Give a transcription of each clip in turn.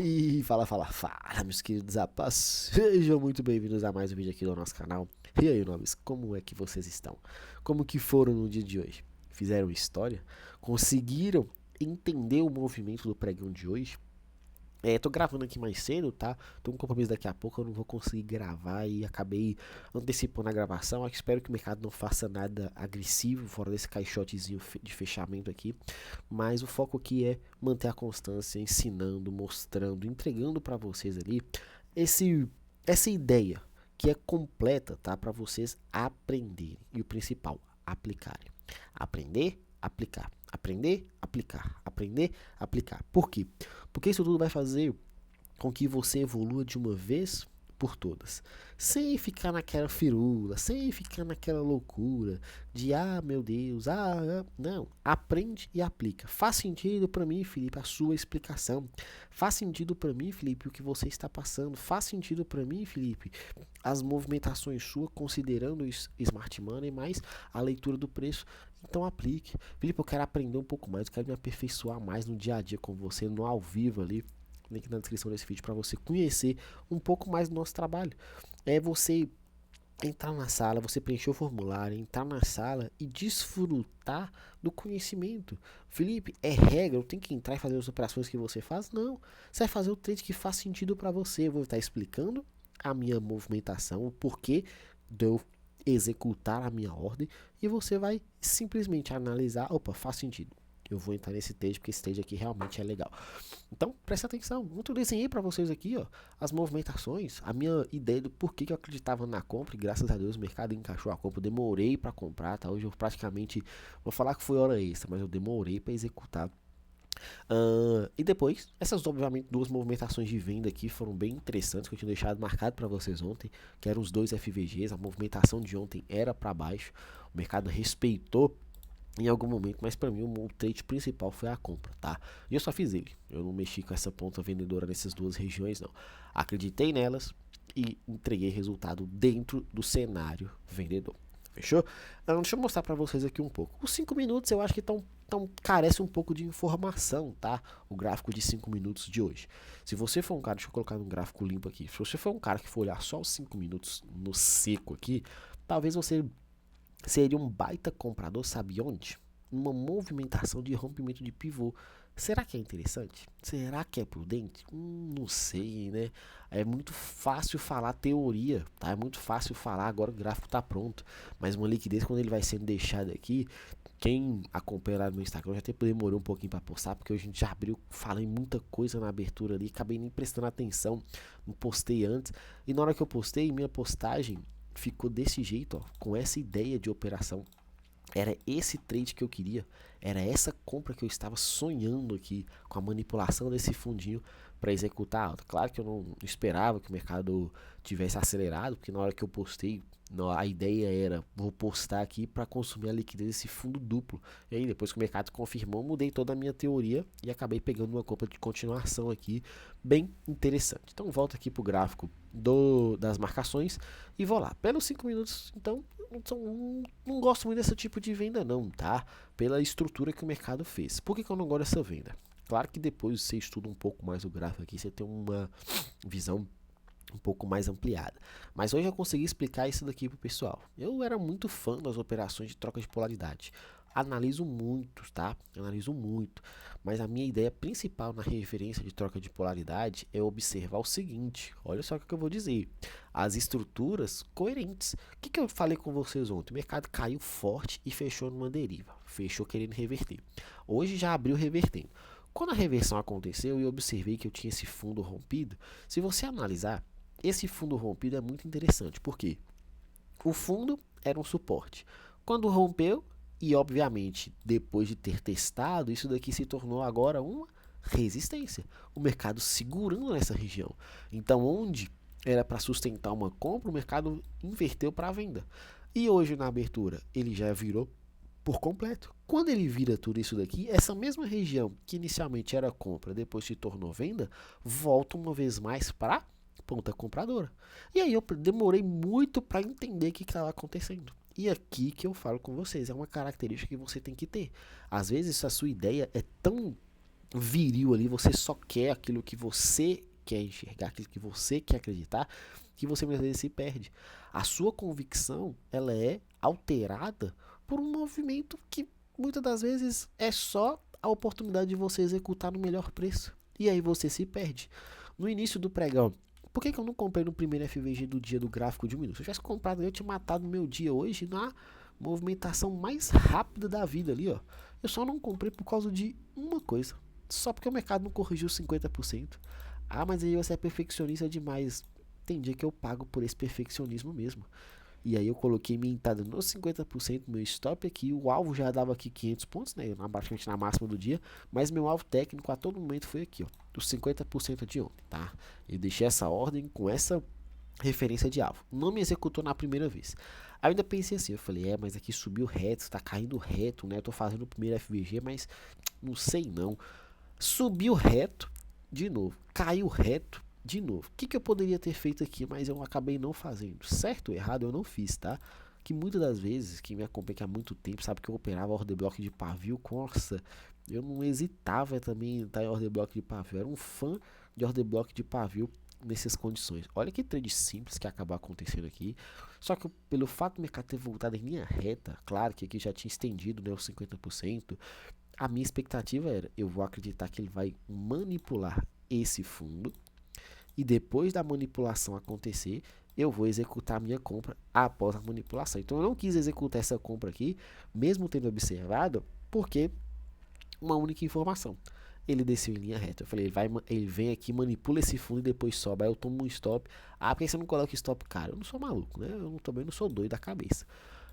E fala, meus queridos rapazes, sejam muito bem-vindos a mais um vídeo aqui do nosso canal. E aí, nobres, como é que vocês estão? Como que foram no dia de hoje? Fizeram história? Conseguiram entender o movimento do pregão de hoje? Tô gravando aqui mais cedo, tá? Tô com um compromisso daqui a pouco, eu não vou conseguir gravar e acabei antecipando a gravação. Eu espero que o mercado não faça nada agressivo fora desse caixotezinho de fechamento aqui. Mas o foco aqui é manter a constância, ensinando, mostrando, entregando para vocês ali essa ideia que é completa, tá? Para vocês aprenderem e o principal, aplicarem. Aprender, aplicar. Aprender, aplicar. Aprender, aplicar. Por quê? Porque isso tudo vai fazer com que você evolua de uma vez por todas, sem ficar naquela firula, sem ficar naquela loucura de meu Deus, não, aprende e aplica. Faz sentido para mim, Felipe, a sua explicação? Faz sentido para mim, Felipe, o que você está passando? Faz sentido para mim, Felipe, as movimentações suas considerando o Smart Money mais a leitura do preço? Então aplique. Felipe, eu quero aprender um pouco mais, eu quero me aperfeiçoar mais no dia a dia com você, no ao vivo ali. Link na descrição desse vídeo para você conhecer um pouco mais do nosso trabalho. É você entrar na sala, você preencher o formulário, entrar na sala e desfrutar do conhecimento. Felipe, é regra, eu tenho que entrar e fazer as operações que você faz? Não. Você vai fazer o trade que faz sentido para você. Eu vou estar explicando a minha movimentação, o porquê de eu executar a minha ordem e você vai simplesmente analisar, opa, faz sentido. Eu vou entrar nesse trade porque esse trade aqui realmente é legal. Então, presta atenção. Ontem eu desenhei para vocês aqui, ó, as movimentações, a minha ideia do porquê que eu acreditava na compra e graças a Deus o mercado encaixou a compra. Eu demorei para comprar, tá? Hoje eu praticamente, vou falar que foi hora extra, mas eu demorei para executar. E depois, essas obviamente duas movimentações de venda aqui foram bem interessantes, que eu tinha deixado marcado para vocês ontem, que eram os dois FVGs. A movimentação de ontem era para baixo, o mercado respeitou em algum momento, mas para mim o trade principal foi a compra, tá? E eu só fiz ele, eu não mexi com essa ponta vendedora nessas duas regiões não. Acreditei nelas e entreguei resultado dentro do cenário vendedor. Fechou? Deixa eu mostrar para vocês aqui um pouco. Os 5 minutos eu acho que carece um pouco de informação, tá? O gráfico de 5 minutos de hoje. Se você for um cara, deixa eu colocar um gráfico limpo aqui. Se você for um cara que for olhar só os 5 minutos no seco aqui, talvez você seria um baita comprador, sabe onde? Uma movimentação de rompimento de pivô. Será que é interessante? Será que é prudente? Não sei, né? É muito fácil falar teoria, tá? É muito fácil falar, agora o gráfico tá pronto. Mas uma liquidez, quando ele vai sendo deixado aqui, quem acompanha lá no Instagram, já até demorou um pouquinho para postar, porque hoje a gente já abriu, falei muita coisa na abertura ali, acabei nem prestando atenção, não postei antes. E na hora que eu postei, minha postagem ficou desse jeito, ó, com essa ideia de operação. Era esse trade que eu queria, era essa compra que eu estava sonhando aqui, com a manipulação desse fundinho para executar. Claro que eu não esperava que o mercado tivesse acelerado, porque na hora que eu postei, a ideia era, vou postar aqui para consumir a liquidez desse fundo duplo. E aí depois que o mercado confirmou, mudei toda a minha teoria e acabei pegando uma compra de continuação aqui, bem interessante. Então volto aqui para o gráfico das marcações e vou lá. Pelos 5 minutos, então, não gosto muito desse tipo de venda não, tá? Pela estrutura que o mercado fez. Por que eu não gosto dessa venda? Claro que depois você estuda um pouco mais o gráfico aqui, você tem uma visão um pouco mais ampliada. Mas hoje eu consegui explicar isso daqui pro pessoal. Eu era muito fã das operações de troca de polaridade. Analiso muito, tá? Analiso muito. Mas a minha ideia principal na referência de troca de polaridade é observar o seguinte. Olha só o que eu vou dizer. As estruturas coerentes. O que eu falei com vocês ontem? O mercado caiu forte e fechou numa deriva. Fechou querendo reverter. Hoje já abriu revertendo. Quando a reversão aconteceu e eu observei que eu tinha esse fundo rompido, se você analisar, esse fundo rompido é muito interessante, porque o fundo era um suporte. Quando rompeu, e obviamente depois de ter testado, isso daqui se tornou agora uma resistência. O mercado segurando nessa região. Então, onde era para sustentar uma compra, o mercado inverteu para a venda. E hoje na abertura ele já virou por completo. Quando ele vira tudo isso daqui, essa mesma região que inicialmente era compra, depois se tornou venda, volta uma vez mais para ponta compradora. E aí eu demorei muito para entender o que estava acontecendo. E aqui que eu falo com vocês, é uma característica que você tem que ter. Às vezes a sua ideia é tão viril ali, você só quer aquilo que você quer enxergar, aquilo que você quer acreditar, que você muitas vezes se perde. A sua convicção, ela é alterada por um movimento que muitas das vezes é só a oportunidade de você executar no melhor preço. E aí você se perde. No início do pregão, por que eu não comprei no primeiro FVG do dia do gráfico de 1 minuto? Se eu tivesse comprado, eu tinha matado meu dia hoje na movimentação mais rápida da vida ali, ó. Eu só não comprei por causa de uma coisa. Só porque o mercado não corrigiu 50%. Ah, mas aí você é perfeccionista demais. Tem dia que eu pago por esse perfeccionismo mesmo. E aí eu coloquei minha entrada nos 50%, meu stop aqui, o alvo já dava aqui 500 pontos, né, praticamente na máxima do dia, mas meu alvo técnico a todo momento foi aqui, ó, dos 50% de ontem, tá? Eu deixei essa ordem com essa referência de alvo. Não me executou na primeira vez. Aí eu ainda pensei assim, eu falei, mas aqui subiu reto, tá caindo reto, né? Eu tô fazendo o primeiro FVG, mas não sei não. Subiu reto de novo, caiu reto de novo. O que eu poderia ter feito aqui, mas eu acabei não fazendo? Certo ou errado eu não fiz, tá? Que muitas das vezes, quem me acompanha há muito tempo sabe que eu operava order block de pavio, nossa, eu não hesitava também em estar em order block de pavio, eu era um fã de order block de pavio nessas condições. Olha que trade simples que acabou acontecendo aqui. Só que pelo fato do mercado ter voltado em linha reta, claro que aqui já tinha estendido, né, os 50%, a minha expectativa era, eu vou acreditar que ele vai manipular esse fundo e depois da manipulação acontecer, eu vou executar a minha compra após a manipulação. Então eu não quis executar essa compra aqui, mesmo tendo observado, porque uma única informação. Ele desceu em linha reta. Eu falei, ele vem aqui, manipula esse fundo e depois sobe. Aí eu tomo um stop. Ah, por que você não coloca stop? Cara, eu não sou maluco, né? Eu também não sou doido da cabeça.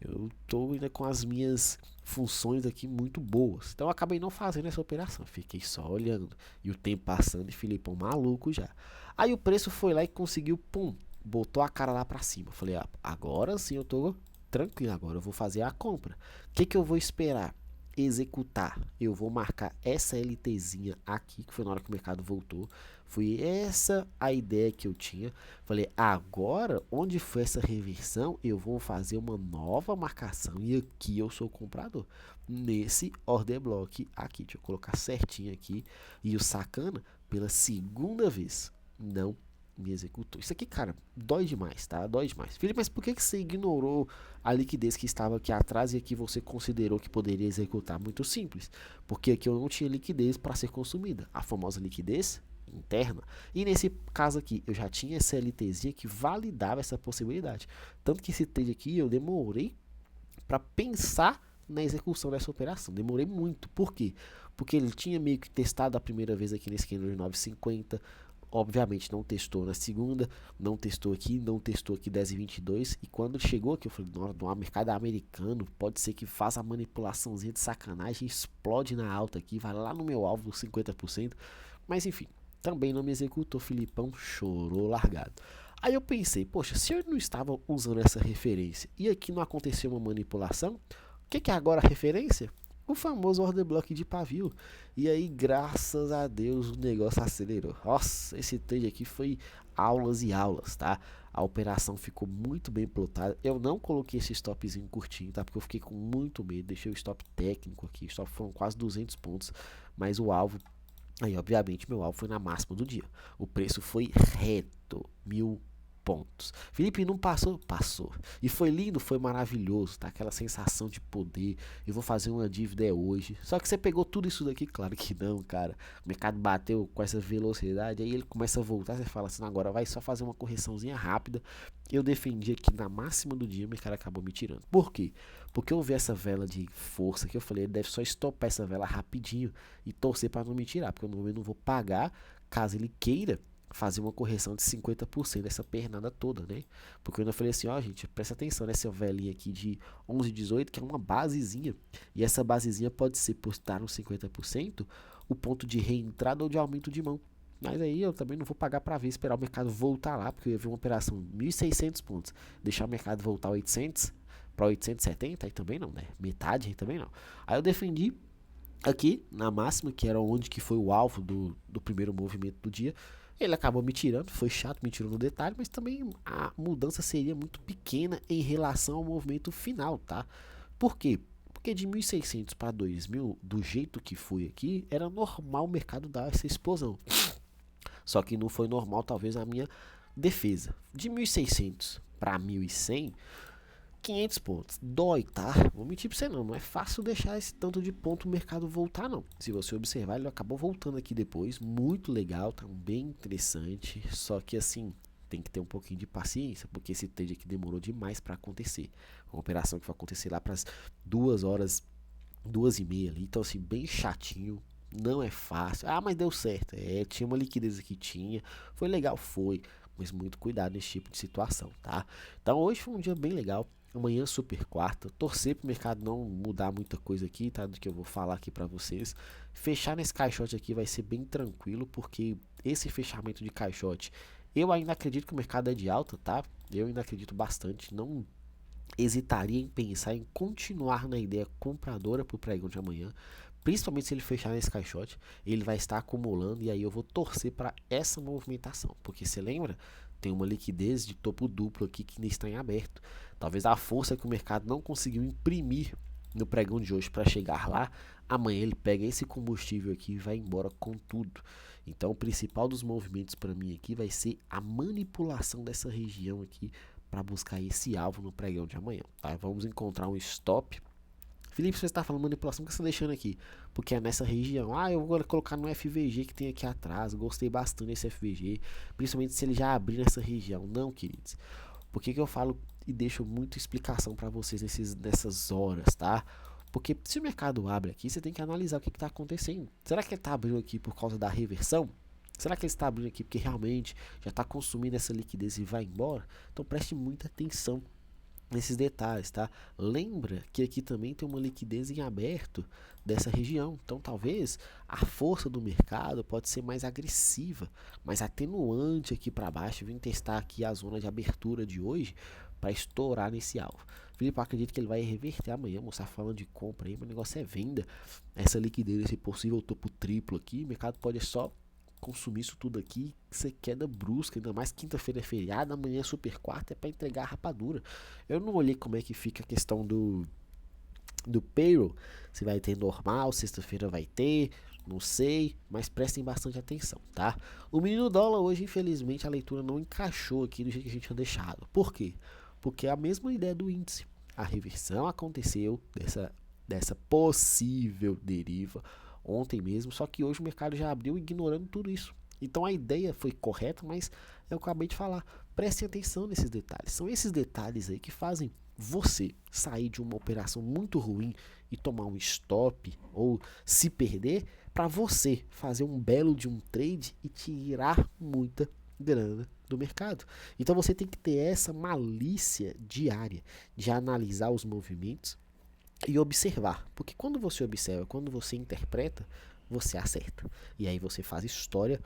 Eu tô ainda com as minhas funções aqui muito boas. Então eu acabei não fazendo essa operação. Fiquei só olhando. E o tempo passando e Filipão maluco já. Aí o preço foi lá e conseguiu, pum, botou a cara lá pra cima. Eu falei, agora sim eu tô tranquilo. Agora eu vou fazer a compra. O que eu vou esperar? Executar. Eu vou marcar essa LTzinha aqui, que foi na hora que o mercado voltou. Foi essa a ideia que eu tinha. Falei, agora, onde foi essa reversão, eu vou fazer uma nova marcação e aqui eu sou o comprador. Nesse order block aqui, deixa eu colocar certinho aqui. E o sacana, pela segunda vez, não me executou. Isso aqui, cara, dói demais, tá? Dói demais. Felipe, mas por que você ignorou a liquidez que estava aqui atrás e aqui você considerou que poderia executar? Muito simples, porque aqui eu não tinha liquidez para ser consumida. A famosa liquidez interna. E nesse caso aqui, eu já tinha essa LTzinha que validava essa possibilidade. Tanto que esse trade aqui eu demorei para pensar na execução dessa operação. Demorei muito. Por quê? Porque ele tinha meio que testado a primeira vez aqui nesse candle de 9,50. Obviamente não testou na segunda, não testou aqui 10,22. E quando chegou aqui, eu falei, no mercado americano, pode ser que faça a manipulaçãozinha de sacanagem, explode na alta aqui, vai lá no meu alvo dos 50%. Mas enfim, também não me executou, Filipão chorou largado. Aí eu pensei, poxa, se eu não estava usando essa referência e aqui não aconteceu uma manipulação, o que é agora a referência? O famoso order block de pavio. E aí, graças a Deus, o negócio acelerou. Nossa, esse trade aqui foi aulas e aulas, tá? A operação ficou muito bem plotada. Eu não coloquei esse stopzinho curtinho, tá? Porque eu fiquei com muito medo. Deixei o stop técnico aqui. O stop foram quase 200 pontos. Mas o alvo, aí obviamente meu alvo foi na máxima do dia. O preço foi reto, 1.000 pontos. Felipe, não passou? Passou. E foi lindo, foi maravilhoso, tá? Aquela sensação de poder. Eu vou fazer uma dívida hoje. Só que você pegou tudo isso daqui? Claro que não, cara. O mercado bateu com essa velocidade, aí ele começa a voltar, você fala assim, agora vai só fazer uma correçãozinha rápida. Eu defendi aqui na máxima do dia, o mercado acabou me tirando. Por quê? Porque eu vi essa vela de força que eu falei, ele deve só estopar essa vela rapidinho e torcer para não me tirar, porque eu não vou pagar caso ele queira fazer uma correção de 50% dessa pernada toda, né? Porque eu ainda falei assim, ó, gente, presta atenção nessa velinha aqui de 11,18, que é uma basezinha, e essa basezinha pode ser, por estar nos 50%, o ponto de reentrada ou de aumento de mão. Mas aí eu também não vou pagar para ver, esperar o mercado voltar lá, porque eu ia ver uma operação 1.600 pontos, deixar o mercado voltar a 800 para 870, aí também não, né? Metade aí também não. Aí eu defendi aqui na máxima, que era onde que foi o alvo do primeiro movimento do dia. Ele acabou me tirando, foi chato, me tirou no detalhe, mas também a mudança seria muito pequena em relação ao movimento final, tá? Por quê? porque de 1.600 para 2.000, do jeito que foi aqui, era normal o mercado dar essa explosão. Só que não foi normal, talvez, a minha defesa. De 1.600 para 1.100, 500 pontos. Dói, tá? Vou mentir pra você não. Não é fácil deixar esse tanto de ponto o mercado voltar, não. Se você observar, ele acabou voltando aqui depois. Muito legal, tá bem interessante. Só que assim, tem que ter um pouquinho de paciência, porque esse trade aqui demorou demais para acontecer. Uma operação que vai acontecer lá para as 2 horas, 2h30 ali. Então assim, bem chatinho. Não é fácil. Ah, mas deu certo. É, tinha uma liquidez aqui, tinha. Foi legal, foi. Mas muito cuidado nesse tipo de situação, tá? Então hoje foi um dia bem legal. Amanhã super quarta, torcer pro mercado não mudar muita coisa aqui, tá? Do que eu vou falar aqui pra vocês. Fechar nesse caixote aqui vai ser bem tranquilo, porque esse fechamento de caixote, eu ainda acredito que o mercado é de alta, tá? Eu ainda acredito bastante, não hesitaria em pensar em continuar na ideia compradora pro pregão de amanhã. Principalmente se ele fechar nesse caixote, ele vai estar acumulando e aí eu vou torcer para essa movimentação, porque você lembra? Tem uma liquidez de topo duplo aqui que ainda está em aberto. Talvez a força que o mercado não conseguiu imprimir no pregão de hoje para chegar lá, amanhã ele pega esse combustível aqui e vai embora com tudo. Então o principal dos movimentos para mim aqui vai ser a manipulação dessa região aqui para buscar esse alvo no pregão de amanhã, tá? Vamos encontrar um stop. Felipe, você está falando manipulação, que você está deixando aqui? Porque é nessa região. Ah, eu vou colocar no FVG que tem aqui atrás. Gostei bastante desse FVG. Principalmente se ele já abrir nessa região. Não, queridos. Por que eu falo e deixo muita explicação para vocês nessas horas, tá? Porque se o mercado abre aqui, você tem que analisar o que está acontecendo. Será que ele está abrindo aqui por causa da reversão? Será que ele está abrindo aqui porque realmente já está consumindo essa liquidez e vai embora? Então preste muita atenção nesses detalhes, tá? Lembra que aqui também tem uma liquidez em aberto dessa região, então talvez a força do mercado pode ser mais agressiva, mais atenuante aqui para baixo. Vim testar aqui a zona de abertura de hoje para estourar nesse alvo. Felipe, eu acredito que ele vai reverter amanhã, moçar falando de compra aí, mas o negócio é venda. Essa liquidez, esse possível topo triplo aqui, o mercado pode só consumir isso tudo aqui, você queda brusca, ainda mais quinta-feira é feriado, amanhã é super quarta, é para entregar a rapadura. Eu não olhei como é que fica a questão do payroll, se vai ter normal, sexta-feira vai ter, não sei, mas prestem bastante atenção, tá? O menino dólar hoje, infelizmente, a leitura não encaixou aqui do jeito que a gente tinha deixado. Por quê? Porque é a mesma ideia do índice. A reversão aconteceu dessa possível deriva ontem mesmo, só que hoje o mercado já abriu ignorando tudo isso. Então a ideia foi correta, mas eu acabei de falar, prestem atenção nesses detalhes. São esses detalhes aí que fazem você sair de uma operação muito ruim e tomar um stop ou se perder, para você fazer um belo de um trade e tirar muita grana do mercado. Então você tem que ter essa malícia diária de analisar os movimentos e observar, porque quando você observa, quando você interpreta, você acerta. E aí você faz história,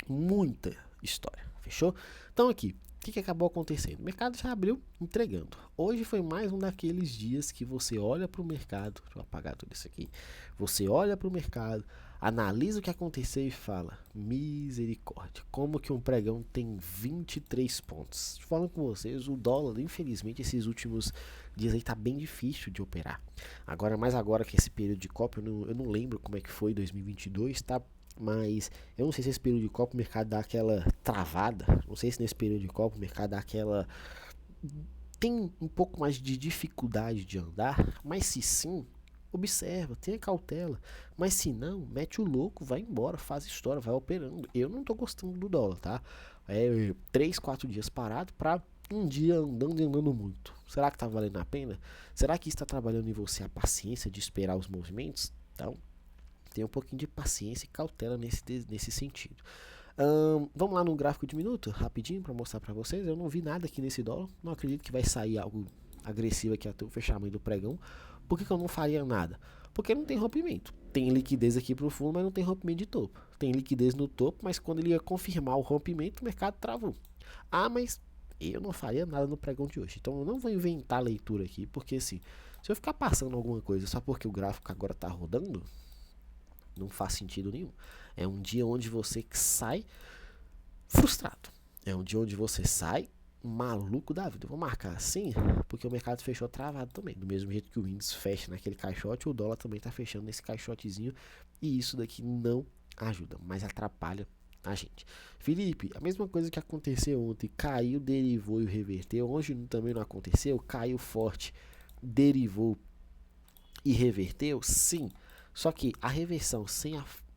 muita história, fechou? Então aqui, o que acabou acontecendo? O mercado já abriu entregando. Hoje foi mais um daqueles dias que você olha para o mercado, deixa eu apagar tudo isso aqui, você olha para o mercado, analisa o que aconteceu e fala, misericórdia, como que um pregão tem 23 pontos? Falando com vocês, o dólar, infelizmente, esses últimos dias aí tá bem difícil de operar. Agora, mais agora que esse período de Copa, eu não lembro como é que foi 2022, tá? Mas eu não sei se esse período de Copa o mercado dá aquela travada. Não sei se nesse período de Copa o mercado dá aquela... tem um pouco mais de dificuldade de andar, mas se sim, observa, tenha cautela. Mas se não, mete o louco, vai embora, faz história, vai operando. Eu não tô gostando do dólar, tá? É 3, 4 dias parado pra um dia andando e andando muito. Será que tá valendo a pena? Será que está trabalhando em você a paciência de esperar os movimentos? Então, tenha um pouquinho de paciência e cautela nesse sentido. Vamos lá no gráfico de minuto, rapidinho, para mostrar para vocês. Eu não vi nada aqui nesse dólar. Não acredito que vai sair algo agressivo aqui até o fechamento do pregão. Por que eu não faria nada? Porque não tem rompimento. Tem liquidez aqui para o fundo, mas não tem rompimento de topo. Tem liquidez no topo, mas quando ele ia confirmar o rompimento, o mercado travou. Ah, mas eu não faria nada no pregão de hoje. Então eu não vou inventar a leitura aqui, porque assim, se eu ficar passando alguma coisa só porque o gráfico agora está rodando, não faz sentido nenhum. É um dia onde você sai frustrado. É um dia onde você sai maluco da vida. Eu vou marcar assim, porque o mercado fechou travado também. Do mesmo jeito que o índice fecha naquele caixote, o dólar também está fechando nesse caixotezinho. E isso daqui não ajuda, mas atrapalha a gente. Felipe, a mesma coisa que aconteceu ontem, caiu, derivou e reverteu. Hoje também não aconteceu, caiu forte, derivou e reverteu? Sim. Só que a reversão sem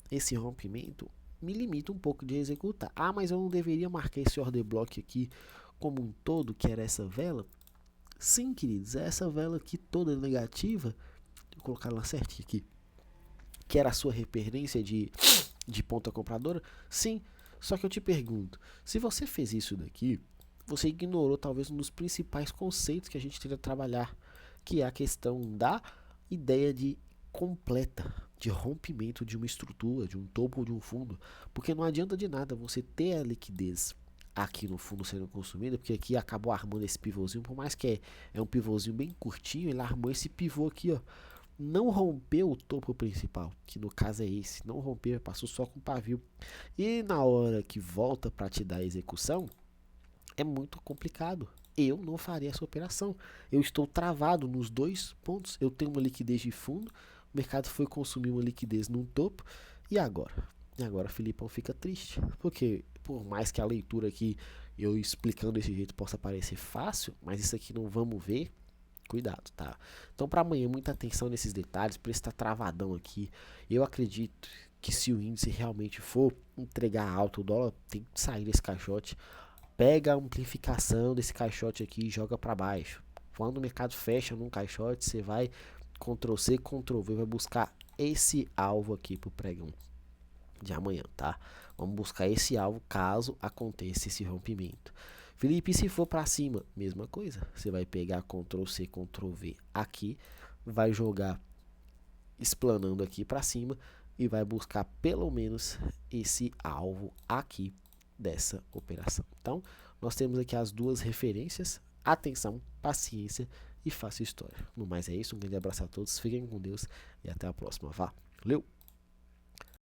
esse rompimento me limita um pouco de executar. Ah, mas eu não deveria marcar esse order block aqui como um todo, que era essa vela? Sim, queridos, é essa vela aqui toda negativa. Vou colocar ela certinha aqui. Que era a sua referência de ponta compradora? Sim. Só que eu te pergunto, se você fez isso daqui, você ignorou talvez um dos principais conceitos que a gente tenta trabalhar, que é a questão da ideia de completa, de rompimento de uma estrutura, de um topo ou de um fundo, porque não adianta de nada você ter a liquidez aqui no fundo sendo consumida, porque aqui acabou armando esse pivôzinho, por mais que é um pivôzinho bem curtinho, ele armou esse pivô aqui, ó, não rompeu o topo principal, que no caso é esse, não rompeu, passou só com pavio, e na hora que volta para te dar a execução, é muito complicado. Eu não faria essa operação. Eu estou travado nos dois pontos. Eu tenho uma liquidez de fundo, o mercado foi consumir uma liquidez num topo, e agora? E agora, Filipão fica triste, porque por mais que a leitura aqui, eu explicando desse jeito, possa parecer fácil, mas isso aqui não vamos ver, cuidado, tá? Então, para amanhã, muita atenção nesses detalhes, para estar travadão aqui. Eu acredito que se o índice realmente for entregar alto, o dólar tem que sair desse caixote. Pega a amplificação desse caixote aqui e joga para baixo. Quando o mercado fecha num caixote, você vai Ctrl+C, Ctrl+V, vai buscar esse alvo aqui pro pregão de amanhã, tá? Vamos buscar esse alvo caso aconteça esse rompimento. Felipe, se for para cima, mesma coisa. Você vai pegar Ctrl+C, Ctrl+V aqui, vai jogar explanando aqui para cima e vai buscar pelo menos esse alvo aqui dessa operação. Então, nós temos aqui as duas referências, atenção, paciência e faça história. No mais é isso, um grande abraço a todos, fiquem com Deus e até a próxima. Valeu!